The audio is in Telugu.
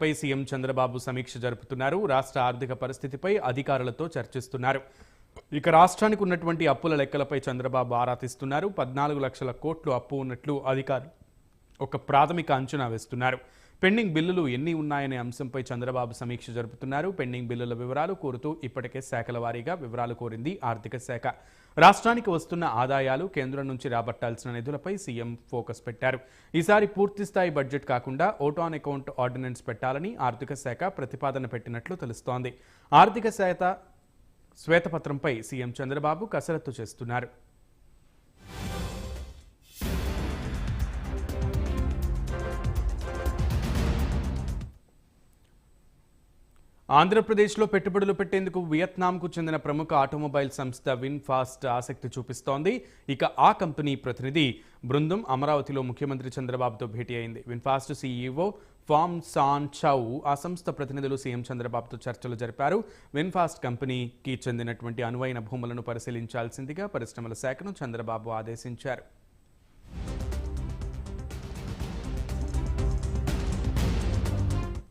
పై సీఎం చంద్రబాబు సమీక్ష జరుపుతున్నారు. రాష్ట్ర ఆర్థిక పరిస్థితిపై అధికారులతో చర్చిస్తున్నారు. ఇక రాష్ట్రానికి ఉన్నటువంటి అప్పుల లెక్కలపై చంద్రబాబు ఆరా తీస్తున్నారు. 14 లక్షల కోట్లు అప్పు ఉన్నట్లు అధికారులు ఒక ప్రాథమిక అంచనా వేస్తున్నారు. పెండింగ్ బిల్లులు ఎన్ని ఉన్నాయనే అంశంపై చంద్రబాబు సమీక్ష జరుపుతున్నారు. పెండింగ్ బిల్లుల వివరాలు కోరుతూ ఇప్పటికే శాఖల వారీగా వివరాలు కోరింది ఆర్థిక శాఖ. రాష్ట్రానికి వస్తున్న ఆదాయాలు, కేంద్రం నుంచి రాబట్టాల్సిన నిధులపై సీఎం ఫోకస్ పెట్టారు. ఈసారి పూర్తిస్థాయి బడ్జెట్ కాకుండా ఓట్ ఆన్ అకౌంట్ ఆర్డినెన్స్ పెట్టాలని ఆర్థిక శాఖ ప్రతిపాదన పెట్టినట్లు తెలుస్తోంది. ఆర్థిక శాఖ శ్వేతపత్రంపై సీఎం చంద్రబాబు కసరత్తు చేస్తున్నారు. ఆంధ్రప్రదేశ్లో పెట్టుబడులు పెట్టేందుకు వియత్నాంకు చెందిన ప్రముఖ ఆటోమొబైల్ సంస్థ విన్ఫాస్ట్ ఆసక్తి చూపిస్తోంది. ఇక ఆ కంపెనీ ప్రతినిధి బృందం అమరావతిలో ముఖ్యమంత్రి చంద్రబాబుతో భేటీ అయింది. విన్ఫాస్ట్ సీఈఓ ఫామ్ సాన్ చౌ ఆ సంస్థ ప్రతినిధులు సీఎం చంద్రబాబుతో చర్చలు జరిపారు. విన్ఫాస్ట్ కంపెనీకి చెందినటువంటి అనువైన భూములను పరిశీలించాల్సిందిగా పరిశ్రమల శాఖను చంద్రబాబు ఆదేశించారు.